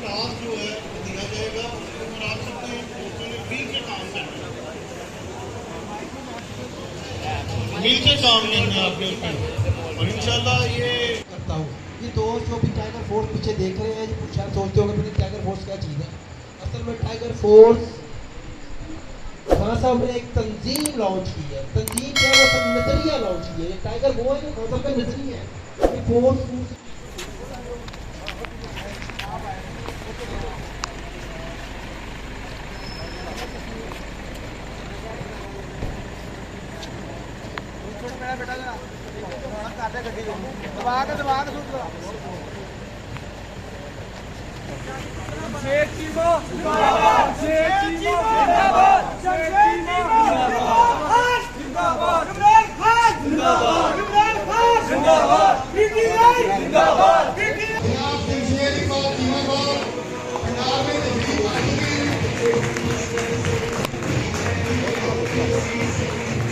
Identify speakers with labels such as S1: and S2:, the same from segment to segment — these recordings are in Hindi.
S1: क्लास जो है वो दिया जाएगा, उसके ऊपर आप सकते हैं। मिल के काम करना, मिल के काम करना आपके ऊपर, और इंशाल्लाह ये
S2: करता हूँ। ये दोस्त जो भी टाइगर फोर्स पीछे देख रहे हैं, शायद सोचते होंगे कि टाइगर फोर्स क्या चीज़ है। असल में टाइगर फोर्स खान साहब ने एक तंजीम लॉन्च की है। तंजीम क्या है? वो सब नजरिया लॉन्च की है। ये टाइगर वो है जो खान साहब का नजरिया है। ये फोर्स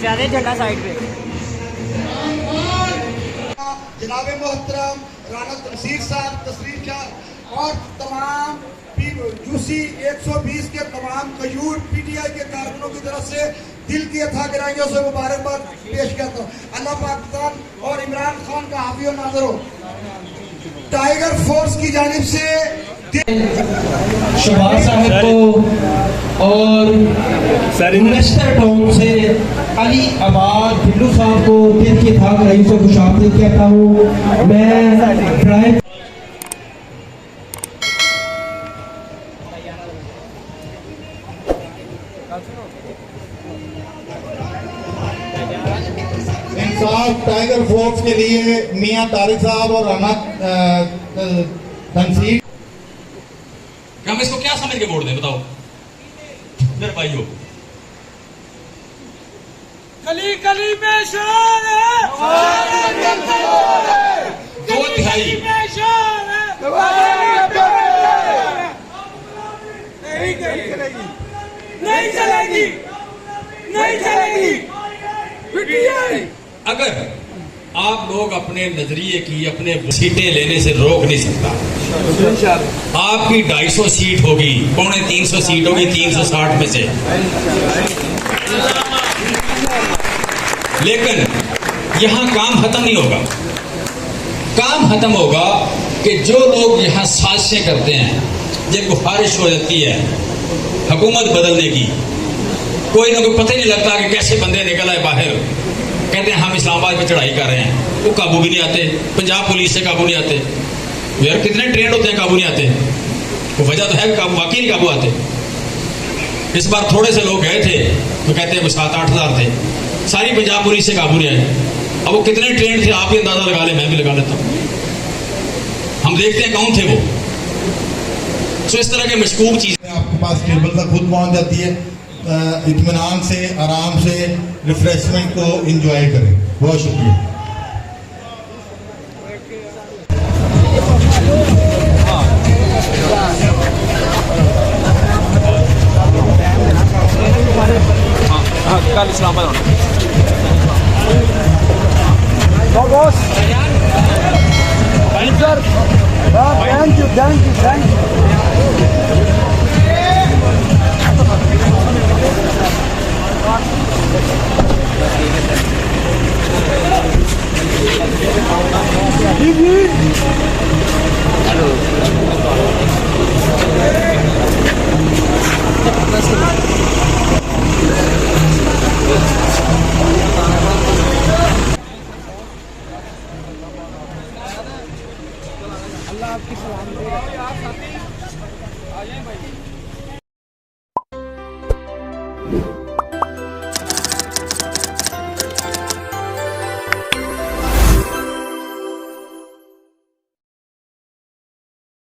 S3: ज्यादा झंडा साइड पे।
S4: जनाब मोहतरम राना तनसीर साहब तशरीफ शाह और तमाम यूसी 120 के तमाम खजूर पीटीआई के कारकुनों की तरफ से दिल की अथा गिराइयों से मुबारकबाद पेश करता हूँ। अल्लाह पाकिस्तान और इमरान खान का हाफिज नाज़र हो। टाइगर फोर्स की जानिब से
S2: शहबाज साहब को और इन्वेस्टर टाउन से अली आबाद भिल्लू साहब को दिल की था रही से खुश आमदीद कहता हूँ। मैं ड्राइव
S1: इंसाफ टाइगर फोर्स के लिए मियां तारिक साहब और राना तनसीर।
S5: हम इसको क्या समझ के वोट दें बताओ मेरे भाइयों।
S6: गली गली में शान है,
S5: 2/3
S6: नहीं चलेगी, नहीं चलेगी।
S5: अगर आप लोग अपने नजरिए की अपने सीटें लेने से रोक नहीं सकता। आपकी 250 सीट होगी, 350 सीट होगी 360 में से। लेकिन यहां काम खत्म नहीं होगा। काम खत्म होगा कि जो लोग यहां साजिशें करते हैं, जिनको ख्वाहिश हो जाती है हुकूमत बदलने की, कोई ना कोई पता ही नहीं लगता कि कैसे बंदे निकल आए बाहर, कहते हैं हम इस्लामाबाद पे चढ़ाई कर रहे हैं, वो काबू भी नहीं आते। पंजाब पुलिस से काबू नहीं आते। यार कितने ट्रेंड होते हैं, काबू नहीं आते। वो वजह तो है कि काबू वाकई नहीं काबू आते। इस बार थोड़े से लोग गए थे तो कहते हैं वो 7-8 हज़ार थे, सारी पंजाब पुलिस से काबू नहीं आए। अब वो कितने ट्रेंड थे आप भी अंदाजा लगा ले, मैं भी लगा लेता हूँ। हम देखते हैं कौन थे वो। सो इस तरह के मशकूक चीज
S1: आपके पास टेबल तक खुद पहुंच जाती है। इत्मीनान से आराम से रिफ्रेशमेंट को एंजॉय करें। बहुत शुक्रिया।
S5: कल इस्लामाबाद
S4: थैंक यू।
S6: अल्लाह आपकी सलामती। आ जाए भाई।